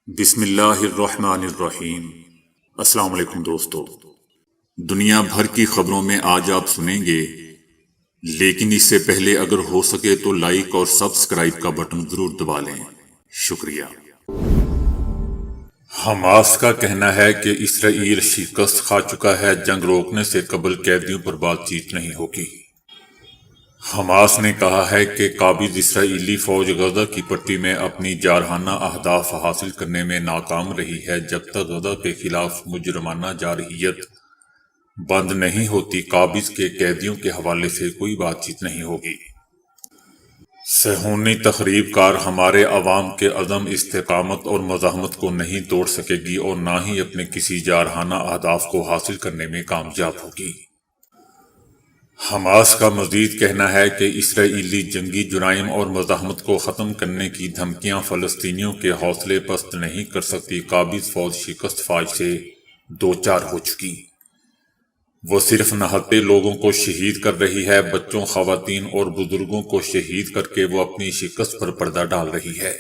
بسم اللہ الرحمن الرحیم۔ السلام علیکم دوستو، دنیا بھر کی خبروں میں آج آپ سنیں گے، لیکن اس سے پہلے اگر ہو سکے تو لائک اور سبسکرائب کا بٹن ضرور دبا لیں۔ شکریہ۔ حماس کا کہنا ہے کہ اسرائیل شکست کھا چکا ہے، جنگ روکنے سے قبل قیدیوں پر بات چیت نہیں ہوگی۔ حماس نے کہا ہے کہ قابض اسرائیلی فوج غزہ کی پٹی میں اپنی جارحانہ اہداف حاصل کرنے میں ناکام رہی ہے۔ جب تک غزہ کے خلاف مجرمانہ جارحیت بند نہیں ہوتی، قابض کے قیدیوں کے حوالے سے کوئی بات چیت نہیں ہوگی۔ صہیونی تخریب کار ہمارے عوام کے عزم، استقامت اور مزاحمت کو نہیں توڑ سکے گی اور نہ ہی اپنے کسی جارحانہ اہداف کو حاصل کرنے میں کامیاب ہوگی۔ حماس کا مزید کہنا ہے کہ اسرائیلی جنگی جرائم اور مزاحمت کو ختم کرنے کی دھمکیاں فلسطینیوں کے حوصلے پست نہیں کر سکتی۔ قابض فوج شکست فاش سے دوچار ہو چکی، وہ صرف نہتے لوگوں کو شہید کر رہی ہے۔ بچوں، خواتین اور بزرگوں کو شہید کر کے وہ اپنی شکست پر پردہ ڈال رہی ہے۔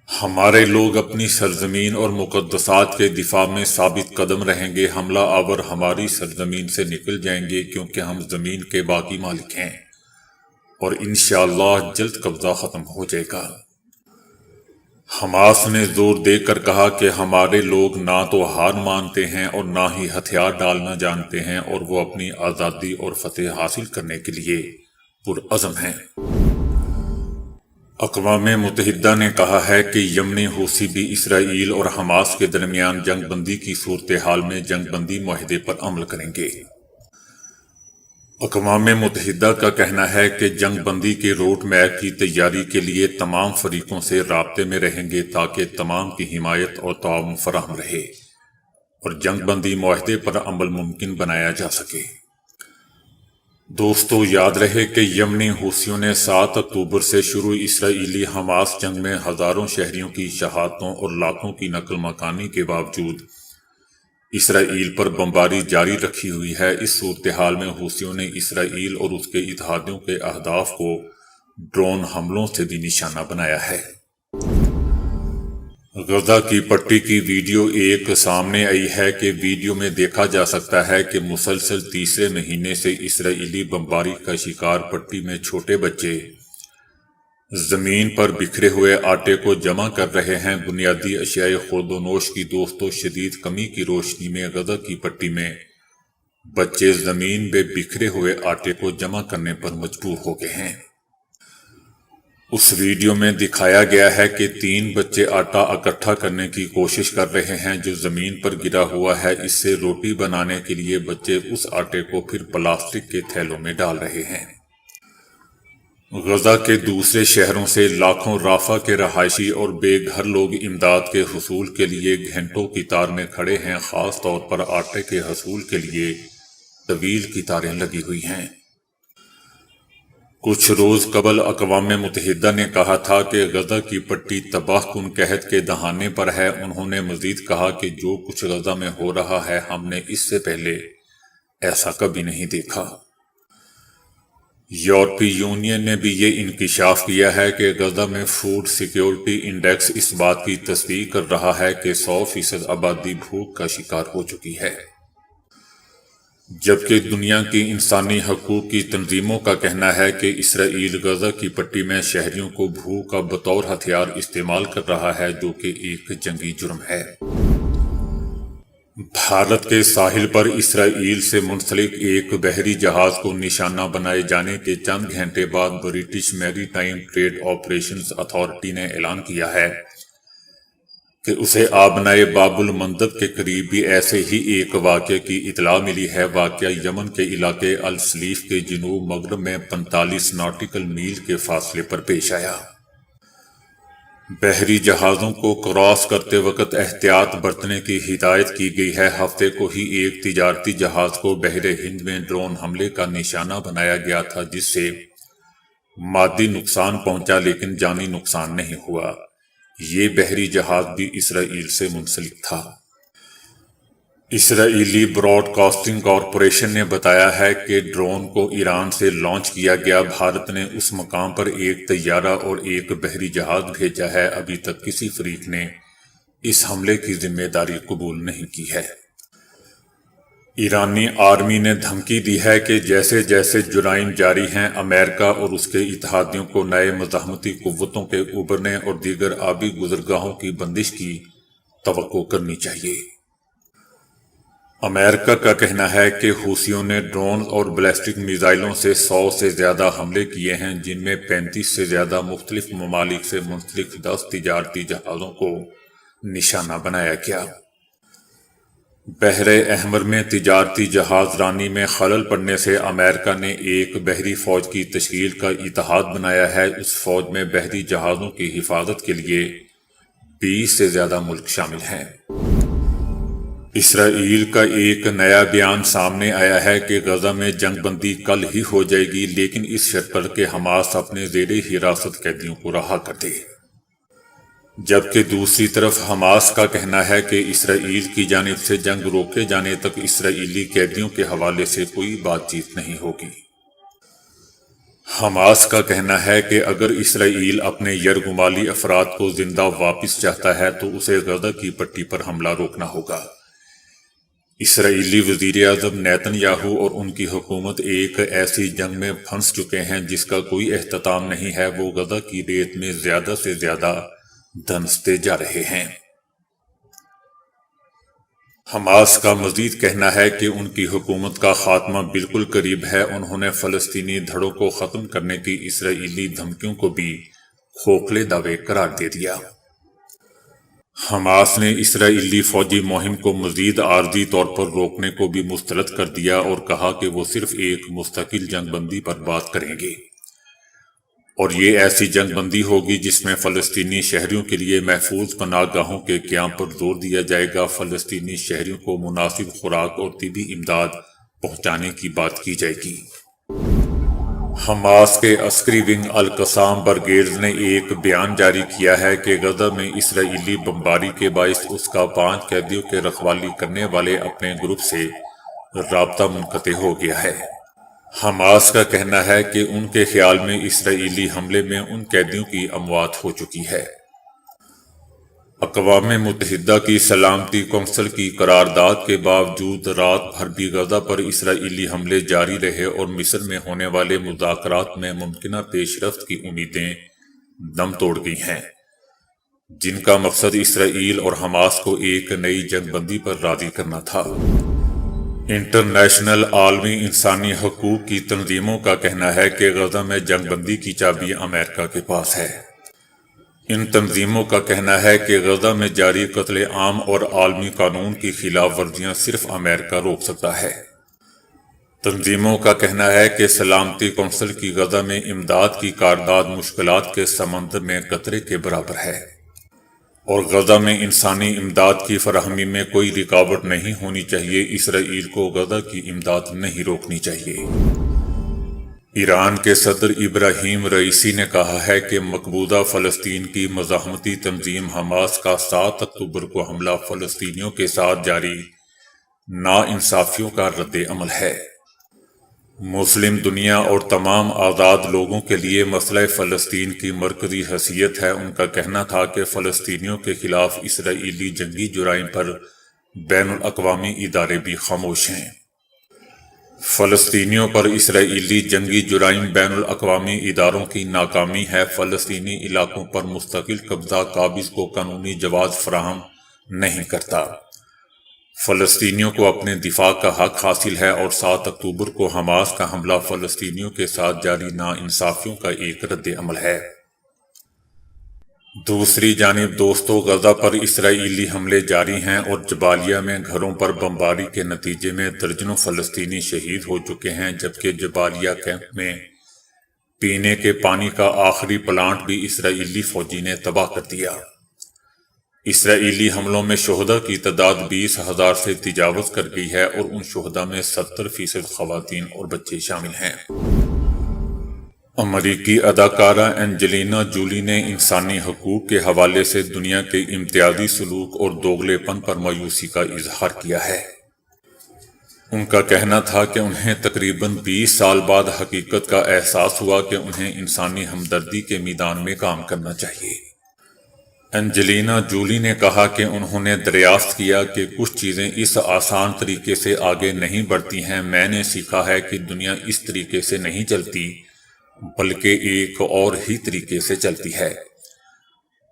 ہمارے لوگ اپنی سرزمین اور مقدسات کے دفاع میں ثابت قدم رہیں گے۔ حملہ آور ہماری سرزمین سے نکل جائیں گے کیونکہ ہم زمین کے باقی مالک ہیں اور انشاءاللہ جلد قبضہ ختم ہو جائے گا۔ حماس نے زور دے کر کہا کہ ہمارے لوگ نہ تو ہار مانتے ہیں اور نہ ہی ہتھیار ڈالنا جانتے ہیں، اور وہ اپنی آزادی اور فتح حاصل کرنے کے لیے پرعزم ہیں۔ اقوام متحدہ نے کہا ہے کہ یمنی حوثی بھی اسرائیل اور حماس کے درمیان جنگ بندی کی صورتحال میں جنگ بندی معاہدے پر عمل کریں گے۔ اقوام متحدہ کا کہنا ہے کہ جنگ بندی کے روڈ میپ کی تیاری کے لیے تمام فریقوں سے رابطے میں رہیں گے تاکہ تمام کی حمایت اور تعاون فراہم رہے اور جنگ بندی معاہدے پر عمل ممکن بنایا جا سکے۔ دوستو، یاد رہے کہ یمنی حوثیوں نے 7 اکتوبر سے شروع اسرائیلی حماس جنگ میں ہزاروں شہریوں کی شہادتوں اور لاکھوں کی نقل مکانی کے باوجود اسرائیل پر بمباری جاری رکھی ہوئی ہے۔ اس صورتحال میں حوثیوں نے اسرائیل اور اس کے اتحادیوں کے اہداف کو ڈرون حملوں سے بھی نشانہ بنایا ہے۔ غزہ کی پٹی کی ویڈیو ایک سامنے آئی ہے کہ ویڈیو میں دیکھا جا سکتا ہے کہ مسلسل تیسرے مہینے سے اسرائیلی بمباری کا شکار پٹی میں چھوٹے بچے زمین پر بکھرے ہوئے آٹے کو جمع کر رہے ہیں۔ بنیادی اشیاء خورد و نوش کی دوستوں شدید کمی کی روشنی میں غزہ کی پٹی میں بچے زمین میں بکھرے ہوئے آٹے کو جمع کرنے پر مجبور ہو گئے ہیں۔ اس ویڈیو میں دکھایا گیا ہے کہ 3 بچے آٹا اکٹھا کرنے کی کوشش کر رہے ہیں جو زمین پر گرا ہوا ہے۔ اس سے روٹی بنانے کے لیے بچے اس آٹے کو پھر پلاسٹک کے تھیلوں میں ڈال رہے ہیں۔ غزہ کے دوسرے شہروں سے لاکھوں رافع کے رہائشی اور بے گھر لوگ امداد کے حصول کے لیے گھنٹوں کی تار میں کھڑے ہیں۔ خاص طور پر آٹے کے حصول کے لیے طویل قطاریں لگی ہوئی ہیں۔ کچھ روز قبل اقوام متحدہ نے کہا تھا کہ غزہ کی پٹی تباہ کن قحط کے دہانے پر ہے۔ انہوں نے مزید کہا کہ جو کچھ غزہ میں ہو رہا ہے ہم نے اس سے پہلے ایسا کبھی نہیں دیکھا۔ یورپی یونین نے بھی یہ انکشاف کیا ہے کہ غزہ میں فوڈ سیکیورٹی انڈیکس اس بات کی تصدیق کر رہا ہے کہ 100% آبادی بھوک کا شکار ہو چکی ہے، جبکہ دنیا کی انسانی حقوق کی تنظیموں کا کہنا ہے کہ اسرائیل غزہ کی پٹی میں شہریوں کو بھوک کا بطور ہتھیار استعمال کر رہا ہے، جو کہ ایک جنگی جرم ہے۔ بھارت کے ساحل پر اسرائیل سے منسلک ایک بحری جہاز کو نشانہ بنائے جانے کے چند گھنٹے بعد برٹش میری ٹائم ٹریڈ آپریشنز اتھارٹی نے اعلان کیا ہے کہ اسے آبنائے باب المندب کے قریب بھی ایسے ہی ایک واقعے کی اطلاع ملی ہے۔ واقعہ یمن کے علاقے السلیف کے جنوب مغرب میں 45 ناٹیکل میل کے فاصلے پر پیش آیا۔ بحری جہازوں کو کراس کرتے وقت احتیاط برتنے کی ہدایت کی گئی ہے۔ ہفتے کو ہی ایک تجارتی جہاز کو بحر ہند میں ڈرون حملے کا نشانہ بنایا گیا تھا، جس سے مادی نقصان پہنچا لیکن جانی نقصان نہیں ہوا۔ یہ بحری جہاز بھی اسرائیل سے منسلک تھا۔ اسرائیلی براڈ کاسٹنگ کارپوریشن نے بتایا ہے کہ ڈرون کو ایران سے لانچ کیا گیا۔ بھارت نے اس مقام پر ایک طیارہ اور ایک بحری جہاز بھیجا ہے۔ ابھی تک کسی فریق نے اس حملے کی ذمہ داری قبول نہیں کی ہے۔ ایرانی آرمی نے دھمکی دی ہے کہ جیسے جیسے جرائم جاری ہیں، امریکہ اور اس کے اتحادیوں کو نئے مزاحمتی قوتوں کے ابھرنے اور دیگر آبی گزرگاہوں کی بندش کی توقع کرنی چاہیے۔ امریکہ کا کہنا ہے کہ حوثیوں نے ڈرون اور بیلسٹک میزائلوں سے 100 سے زیادہ حملے کیے ہیں، جن میں 35 سے زیادہ مختلف ممالک سے منسلک 10 تجارتی جہازوں کو نشانہ بنایا گیا۔ بحر احمر میں تجارتی جہاز رانی میں خلل پڑنے سے امریکہ نے ایک بحری فوج کی تشکیل کا اتحاد بنایا ہے۔ اس فوج میں بحری جہازوں کی حفاظت کے لیے 20 سے زیادہ ملک شامل ہیں۔ اسرائیل کا ایک نیا بیان سامنے آیا ہے کہ غزہ میں جنگ بندی کل ہی ہو جائے گی، لیکن اس شرط پر کہ حماس اپنے زیر حراست قیدیوں کو رہا کر دے۔ جبکہ دوسری طرف حماس کا کہنا ہے کہ اسرائیل کی جانب سے جنگ روکے جانے تک اسرائیلی قیدیوں کے حوالے سے کوئی بات چیت نہیں ہوگی۔ حماس کا کہنا ہے کہ اگر اسرائیل اپنے یرغمالی افراد کو زندہ واپس چاہتا ہے تو اسے غزہ کی پٹی پر حملہ روکنا ہوگا۔ اسرائیلی وزیر اعظم نیتن یاہو اور ان کی حکومت ایک ایسی جنگ میں پھنس چکے ہیں جس کا کوئی اختتام نہیں ہے۔ وہ غزہ کی ریت میں زیادہ سے زیادہ دھنستے جا رہے ہیں۔ حماس کا مزید کہنا ہے کہ ان کی حکومت کا خاتمہ بالکل قریب ہے۔ انہوں نے فلسطینی دھڑوں کو ختم کرنے کی اسرائیلی دھمکیوں کو بھی کھوکھلے دعوے قرار دے دیا۔ حماس نے اسرائیلی فوجی مہم کو مزید عارضی طور پر روکنے کو بھی مسترد کر دیا اور کہا کہ وہ صرف ایک مستقل جنگ بندی پر بات کریں گے، اور یہ ایسی جنگ بندی ہوگی جس میں فلسطینی شہریوں کے لیے محفوظ پناہ گاہوں کے قیام پر زور دیا جائے گا۔ فلسطینی شہریوں کو مناسب خوراک اور طبی امداد پہنچانے کی بات کی جائے گی۔ حماس کے عسکری ونگ القسام برگیڈز نے ایک بیان جاری کیا ہے کہ غزہ میں اسرائیلی بمباری کے باعث اس کا 5 قیدیوں کے رکھوالی کرنے والے اپنے گروپ سے رابطہ منقطع ہو گیا ہے۔ حماس کا کہنا ہے کہ ان کے خیال میں اسرائیلی حملے میں ان قیدیوں کی اموات ہو چکی ہے۔ اقوام متحدہ کی سلامتی کونسل کی قرارداد کے باوجود رات بھر بھی غزہ پر اسرائیلی حملے جاری رہے اور مصر میں ہونے والے مذاکرات میں ممکنہ پیش رفت کی امیدیں دم توڑ گئی ہیں، جن کا مقصد اسرائیل اور حماس کو ایک نئی جنگ بندی پر راضی کرنا تھا۔ انٹرنیشنل عالمی انسانی حقوق کی تنظیموں کا کہنا ہے کہ غزہ میں جنگ بندی کی چابی امریکہ کے پاس ہے۔ ان تنظیموں کا کہنا ہے کہ غزہ میں جاری قتل عام اور عالمی قانون کی خلاف ورزیاں صرف امریکہ روک سکتا ہے۔ تنظیموں کا کہنا ہے کہ سلامتی کونسل کی غزہ میں امداد کی قرارداد مشکلات کے سمندر میں قطرے کے برابر ہے، اور غزہ میں انسانی امداد کی فراہمی میں کوئی رکاوٹ نہیں ہونی چاہیے۔ اسرائیل کو غزہ کی امداد نہیں روکنی چاہیے۔ ایران کے صدر ابراہیم رئیسی نے کہا ہے کہ مقبوضہ فلسطین کی مزاحمتی تنظیم حماس کا 7 اکتوبر کو حملہ فلسطینیوں کے ساتھ جاری ناانصافیوں کا رد عمل ہے۔ مسلم دنیا اور تمام آزاد لوگوں کے لیے مسئلہ فلسطین کی مرکزی حیثیت ہے۔ ان کا کہنا تھا کہ فلسطینیوں کے خلاف اسرائیلی جنگی جرائم پر بین الاقوامی ادارے بھی خاموش ہیں۔ فلسطینیوں پر اسرائیلی جنگی جرائم بین الاقوامی اداروں کی ناکامی ہے۔ فلسطینی علاقوں پر مستقل قبضہ قابض کو قانونی جواز فراہم نہیں کرتا۔ فلسطینیوں کو اپنے دفاع کا حق حاصل ہے، اور 7 اکتوبر کو حماس کا حملہ فلسطینیوں کے ساتھ جاری ناانصافیوں کا ایک رد عمل ہے۔ دوسری جانب دوستو، غزہ پر اسرائیلی حملے جاری ہیں اور جبالیہ میں گھروں پر بمباری کے نتیجے میں درجنوں فلسطینی شہید ہو چکے ہیں، جبکہ جبالیہ کیمپ میں پینے کے پانی کا آخری پلانٹ بھی اسرائیلی فوجی نے تباہ کر دیا۔ اسرائیلی حملوں میں شہداء کی تعداد 20,000 سے تجاوز کر گئی ہے، اور ان شہداء میں 70% خواتین اور بچے شامل ہیں۔ امریکی اداکارہ اینجلینا جولی نے انسانی حقوق کے حوالے سے دنیا کے امتیازی سلوک اور دوگلے پن پر مایوسی کا اظہار کیا ہے۔ ان کا کہنا تھا کہ انہیں تقریباً 20 سال بعد حقیقت کا احساس ہوا کہ انہیں انسانی ہمدردی کے میدان میں کام کرنا چاہیے۔ انجلینا جولی نے کہا کہ انہوں نے دریافت کیا کہ کچھ چیزیں اس آسان طریقے سے آگے نہیں بڑھتی ہیں۔ میں نے سیکھا ہے کہ دنیا اس طریقے سے نہیں چلتی بلکہ ایک اور ہی طریقے سے چلتی ہے۔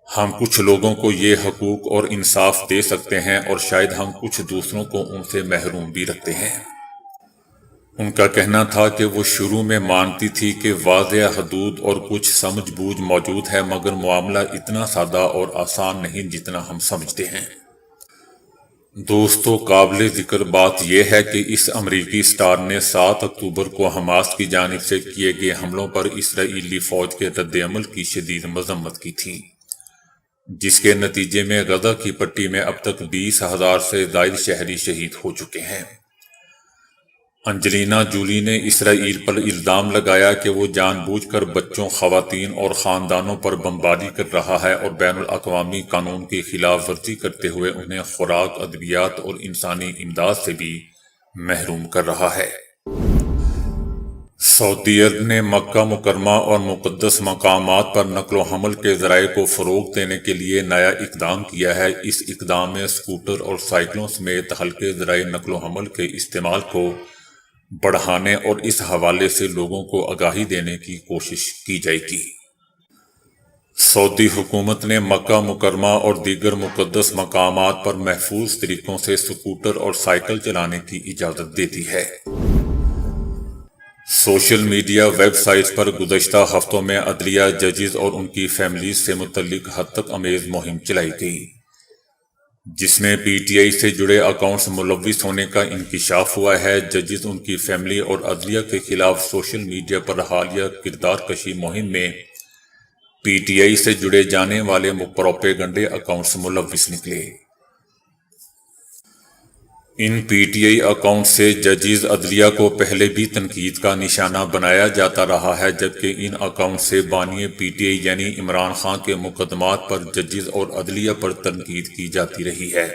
ہم کچھ لوگوں کو یہ حقوق اور انصاف دے سکتے ہیں اور شاید ہم کچھ دوسروں کو ان سے محروم بھی رکھتے ہیں۔ ان کا کہنا تھا کہ وہ شروع میں مانتی تھی کہ واضح حدود اور کچھ سمجھ بوجھ موجود ہے، مگر معاملہ اتنا سادہ اور آسان نہیں جتنا ہم سمجھتے ہیں۔ دوستو، قابل ذکر بات یہ ہے کہ اس امریکی سٹار نے 7 اکتوبر کو حماس کی جانب سے کیے گئے حملوں پر اسرائیلی فوج کے رد عمل کی شدید مذمت کی تھی، جس کے نتیجے میں غزہ کی پٹی میں اب تک 20,000 سے زائد شہری شہید ہو چکے ہیں۔ انجلینا جولی نے اسرائیل پر الزام لگایا کہ وہ جان بوجھ کر بچوں، خواتین اور خاندانوں پر بمباری کر رہا ہے اور بین الاقوامی قانون کی خلاف ورزی کرتے ہوئے انہیں خوراک، ادویات اور انسانی امداد سے بھی محروم کر رہا ہے۔ سعودی عرب نے مکہ مکرمہ اور مقدس مقامات پر نقل و حمل کے ذرائع کو فروغ دینے کے لیے نیا اقدام کیا ہے۔ اس اقدام میں اسکوٹر اور سائیکلوں سمیت ہلکے ذرائع نقل و حمل کے استعمال کو بڑھانے اور اس حوالے سے لوگوں کو آگاہی دینے کی کوشش کی جائے گی۔ سعودی حکومت نے مکہ مکرمہ اور دیگر مقدس مقامات پر محفوظ طریقوں سے اسکوٹر اور سائیکل چلانے کی اجازت دے دی ہے۔ سوشل میڈیا ویب سائٹس پر گزشتہ ہفتوں میں عدلیہ، ججز اور ان کی فیملیز سے متعلق ہتک امیز مہم چلائی گئی، جس میں پی ٹی آئی سے جڑے اکاؤنٹس ملوث ہونے کا انکشاف ہوا ہے۔ ججز، ان کی فیملی اور عدلیہ کے خلاف سوشل میڈیا پر حالیہ کردار کشی مہم میں پی ٹی آئی سے جڑے جانے والے پروپیگنڈے اکاؤنٹس ملوث نکلے۔ ان پی ٹی آئی اکاؤنٹ سے ججز، عدلیہ کو پہلے بھی تنقید کا نشانہ بنایا جاتا رہا ہے، جبکہ ان اکاؤنٹ سے بانی پی ٹی آئی یعنی عمران خان کے مقدمات پر ججز اور عدلیہ پر تنقید کی جاتی رہی ہے۔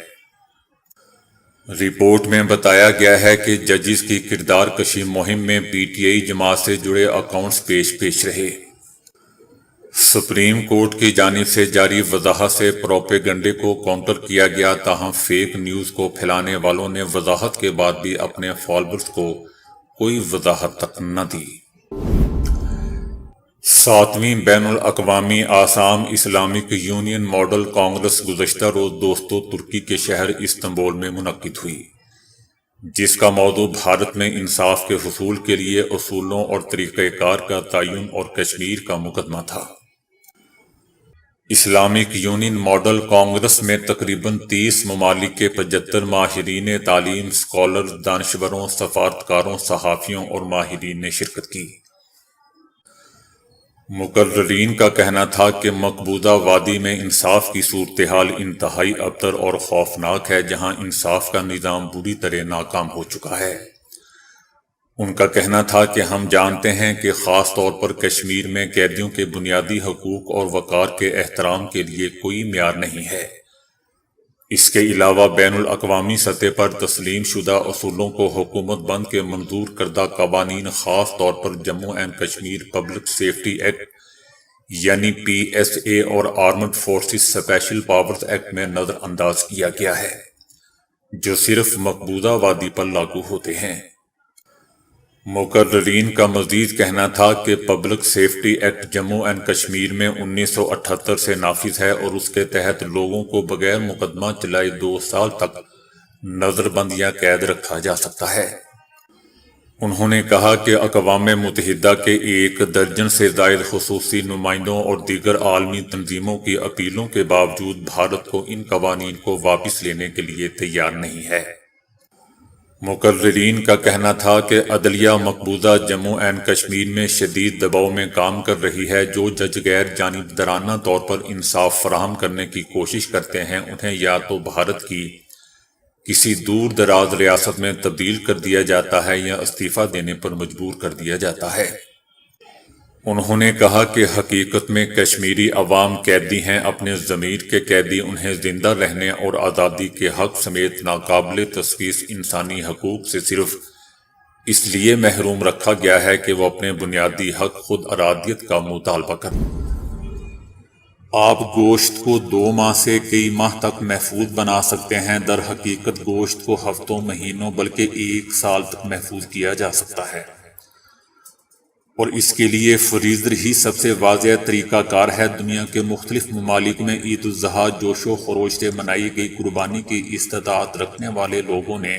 رپورٹ میں بتایا گیا ہے کہ ججز کی کردار کشی مہم میں پی ٹی آئی جماعت سے جڑے اکاؤنٹس پیش رہے۔ سپریم کورٹ کی جانب سے جاری وضاحت سے پروپیگنڈے کو کاؤنٹر کیا گیا، تاہم فیک نیوز کو پھیلانے والوں نے وضاحت کے بعد بھی اپنے فالوورز کو کوئی وضاحت تک نہ دی۔ 7ویں بین الاقوامی Assam Islamic union model Congress گزشتہ روز دوستو ترکی کے شہر استنبول میں منعقد ہوئی، جس کا موضوع بھارت میں انصاف کے حصول کے لیے اصولوں اور طریقہ کار کا تعین اور کشمیر کا مقدمہ تھا۔ اسلامک یونین ماڈل کانگریس میں تقریباً 30 ممالک کے 75 ماہرین تعلیم، اسکالرز، دانشوروں، سفارتکاروں، صحافیوں اور ماہرین نے شرکت کی۔ مقررین کا کہنا تھا کہ مقبوضہ وادی میں انصاف کی صورتحال انتہائی ابتر اور خوفناک ہے، جہاں انصاف کا نظام بری طرح ناکام ہو چکا ہے۔ ان کا کہنا تھا کہ ہم جانتے ہیں کہ خاص طور پر کشمیر میں قیدیوں کے بنیادی حقوق اور وقار کے احترام کے لیے کوئی معیار نہیں ہے۔ اس کے علاوہ بین الاقوامی سطح پر تسلیم شدہ اصولوں کو حکومت بند کے منظور کردہ قوانین، خاص طور پر Jammu and Kashmir public safety act یعنی پی ایس اے اور armed forces special powers act میں نظر انداز کیا گیا ہے، جو صرف مقبوضہ وادی پر لاگو ہوتے ہیں۔ مقررین کا مزید کہنا تھا کہ public safety act Jammu and Kashmir میں 1978 سے نافذ ہے اور اس کے تحت لوگوں کو بغیر مقدمہ چلائے 2 سال تک نظر بند یا قید رکھا جا سکتا ہے۔ انہوں نے کہا کہ اقوام متحدہ کے 1 درجن سے زائد خصوصی نمائندوں اور دیگر عالمی تنظیموں کی اپیلوں کے باوجود بھارت کو ان قوانین کو واپس لینے کے لیے تیار نہیں ہے۔ مقررین کا کہنا تھا کہ عدلیہ مقبوضہ جموں اینڈ کشمیر میں شدید دباؤ میں کام کر رہی ہے۔ جو جج غیر جانبدارانہ طور پر انصاف فراہم کرنے کی کوشش کرتے ہیں، انہیں یا تو بھارت کی کسی دور دراز ریاست میں تبدیل کر دیا جاتا ہے یا استعفیٰ دینے پر مجبور کر دیا جاتا ہے۔ انہوں نے کہا کہ حقیقت میں کشمیری عوام قیدی ہیں، اپنے ضمیر کے قیدی، انہیں زندہ رہنے اور آزادی کے حق سمیت ناقابل تشخیص انسانی حقوق سے صرف اس لیے محروم رکھا گیا ہے کہ وہ اپنے بنیادی حق خود ارادیت کا مطالبہ کریں۔ آپ گوشت کو 2 ماہ سے کئی ماہ تک محفوظ بنا سکتے ہیں، در حقیقت گوشت کو ہفتوں، مہینوں بلکہ 1 سال تک محفوظ کیا جا سکتا ہے، اور اس کے لیے فریزر ہی سب سے واضح طریقہ کار ہے۔ دنیا کے مختلف ممالک میں عید الاضحیٰ جوش و خروش سے منائی گئی۔ قربانی کی استطاعت رکھنے والے لوگوں نے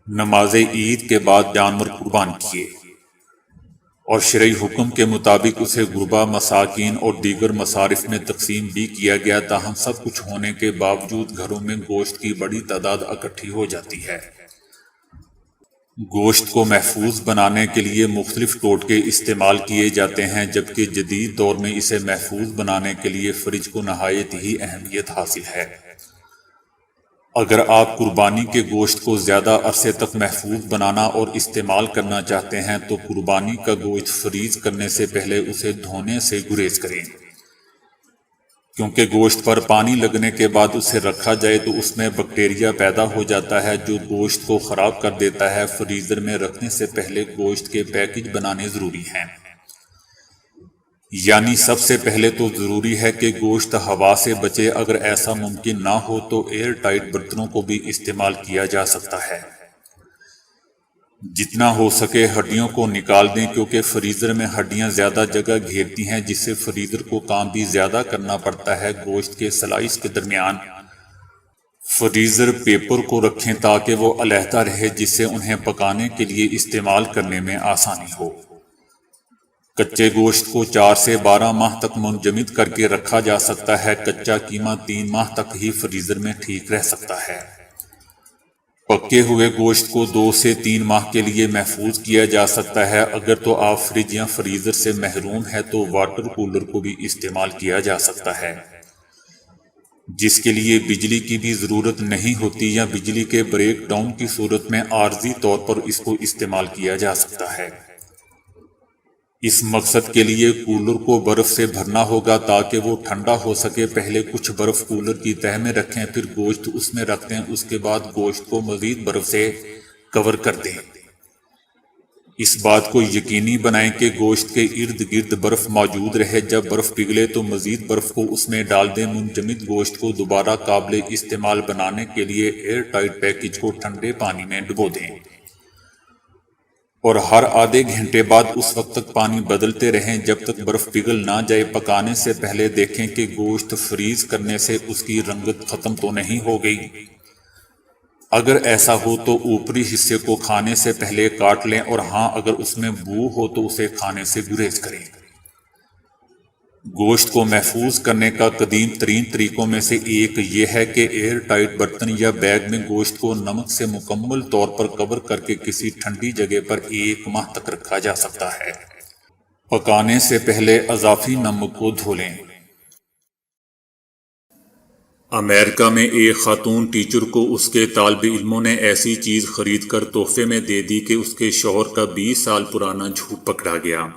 نماز عید کے بعد جانور قربان کیے، اور شرعی حکم کے مطابق اسے غربا، مساکین اور دیگر مصارف میں تقسیم بھی کیا گیا۔ تاہم سب کچھ ہونے کے باوجود گھروں میں گوشت کی بڑی تعداد اکٹھی ہو جاتی ہے۔ گوشت کو محفوظ بنانے کے لیے مختلف ٹوٹکے استعمال کیے جاتے ہیں، جبکہ جدید دور میں اسے محفوظ بنانے کے لیے فریج کو نہایت ہی اہمیت حاصل ہے۔ اگر آپ قربانی کے گوشت کو زیادہ عرصے تک محفوظ بنانا اور استعمال کرنا چاہتے ہیں تو قربانی کا گوشت فریز کرنے سے پہلے اسے دھونے سے گریز کریں، کیونکہ گوشت پر پانی لگنے کے بعد اسے رکھا جائے تو اس میں بیکٹیریا پیدا ہو جاتا ہے جو گوشت کو خراب کر دیتا ہے۔ فریزر میں رکھنے سے پہلے گوشت کے پیکج بنانے ضروری ہیں، یعنی سب سے پہلے تو ضروری ہے کہ گوشت ہوا سے بچے۔ اگر ایسا ممکن نہ ہو تو ایئر ٹائٹ برتنوں کو بھی استعمال کیا جا سکتا ہے۔ جتنا ہو سکے ہڈیوں کو نکال دیں، کیونکہ فریزر میں ہڈیاں زیادہ جگہ گھیرتی ہیں، جس سے فریزر کو کام بھی زیادہ کرنا پڑتا ہے۔ گوشت کے سلائس کے درمیان فریزر پیپر کو رکھیں تاکہ وہ علیحدہ رہے، جس سے انہیں پکانے کے لیے استعمال کرنے میں آسانی ہو۔ کچے گوشت کو 4 سے 12 ماہ تک منجمد کر کے رکھا جا سکتا ہے۔ کچا قیمہ 3 ماہ تک ہی فریزر میں ٹھیک رہ سکتا ہے۔ پکے ہوئے گوشت کو 2 سے 3 ماہ کے لیے محفوظ کیا جا سکتا ہے۔ اگر تو آپ فریج یا فریزر سے محروم ہے تو واٹر کولر کو بھی استعمال کیا جا سکتا ہے، جس کے لیے بجلی کی بھی ضرورت نہیں ہوتی، یا بجلی کے بریک ڈاؤن کی صورت میں عارضی طور پر اس کو استعمال کیا جا سکتا ہے۔ اس مقصد کے لیے کولر کو برف سے بھرنا ہوگا تاکہ وہ ٹھنڈا ہو سکے۔ پہلے کچھ برف کولر کی تہہ میں رکھیں، پھر گوشت اس میں رکھ دیں، اس کے بعد گوشت کو مزید برف سے کور کر دیں۔ اس بات کو یقینی بنائیں کہ گوشت کے ارد گرد برف موجود رہے۔ جب برف پگھلے تو مزید برف کو اس میں ڈال دیں۔ منجمد گوشت کو دوبارہ قابل استعمال بنانے کے لیے ایئر ٹائٹ پیکج کو ٹھنڈے پانی میں ڈبو دیں، اور ہر آدھے گھنٹے بعد اس وقت تک پانی بدلتے رہیں جب تک برف پگھل نہ جائے۔ پکانے سے پہلے دیکھیں کہ گوشت فریز کرنے سے اس کی رنگت ختم تو نہیں ہو گئی۔ اگر ایسا ہو تو اوپری حصے کو کھانے سے پہلے کاٹ لیں، اور ہاں، اگر اس میں بو ہو تو اسے کھانے سے گریز کریں۔ گوشت کو محفوظ کرنے کا قدیم ترین طریقوں میں سے ایک یہ ہے کہ ایئر ٹائٹ برتن یا بیگ میں گوشت کو نمک سے مکمل طور پر کور کر کے کسی ٹھنڈی جگہ پر 1 ماہ تک رکھا جا سکتا ہے۔ پکانے سے پہلے اضافی نمک کو دھو لیں۔ امریکہ میں ایک خاتون ٹیچر کو اس کے طالب علموں نے ایسی چیز خرید کر تحفے میں دے دی کہ اس کے شوہر کا 20 سال پرانا جھوٹ پکڑا گیا۔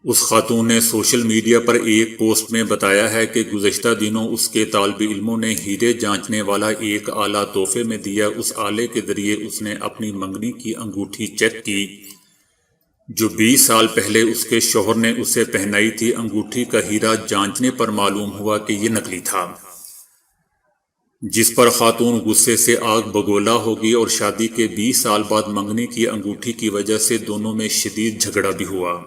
اس خاتون نے سوشل میڈیا پر ایک پوسٹ میں بتایا ہے کہ گزشتہ دنوں اس کے طالب علموں نے ہیرے جانچنے والا ایک آلہ تحفے میں دیا۔ اس آلے کے ذریعے اس نے اپنی منگنی کی انگوٹھی چیک کی، جو 20 سال پہلے اس کے شوہر نے اسے پہنائی تھی۔ انگوٹھی کا ہیرا جانچنے پر معلوم ہوا کہ یہ نقلی تھا، جس پر خاتون غصے سے آگ بگولا ہو گئی، اور شادی کے 20 سال بعد منگنی کی انگوٹھی کی وجہ سے دونوں میں شدید جھگڑا بھی ہوا۔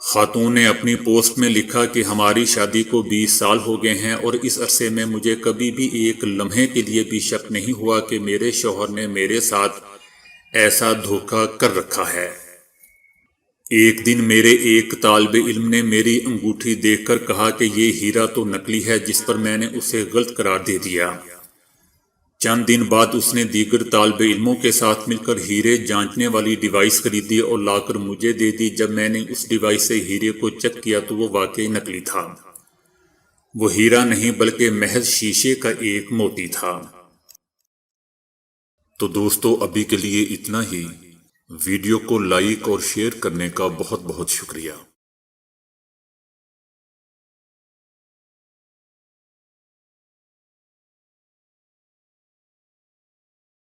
خاتون نے اپنی پوسٹ میں لکھا کہ ہماری شادی کو 20 سال ہو گئے ہیں، اور اس عرصے میں مجھے کبھی بھی ایک لمحے کے لیے بھی شک نہیں ہوا کہ میرے شوہر نے میرے ساتھ ایسا دھوکہ کر رکھا ہے۔ ایک دن میرے ایک طالب علم نے میری انگوٹھی دیکھ کر کہا کہ یہ ہیرا تو نقلی ہے، جس پر میں نے اسے غلط قرار دے دیا۔ چند دن بعد اس نے دیگر طالب علموں کے ساتھ مل کر ہیرے جانچنے والی ڈیوائس خریدی اور لا کر مجھے دے دی۔ جب میں نے اس ڈیوائس سے ہیرے کو چیک کیا تو وہ واقعی نقلی تھا۔ وہ ہیرا نہیں بلکہ محض شیشے کا ایک موتی تھا۔ تو دوستو، ابھی کے لیے اتنا ہی۔ ویڈیو کو لائک اور شیئر کرنے کا بہت بہت شکریہ۔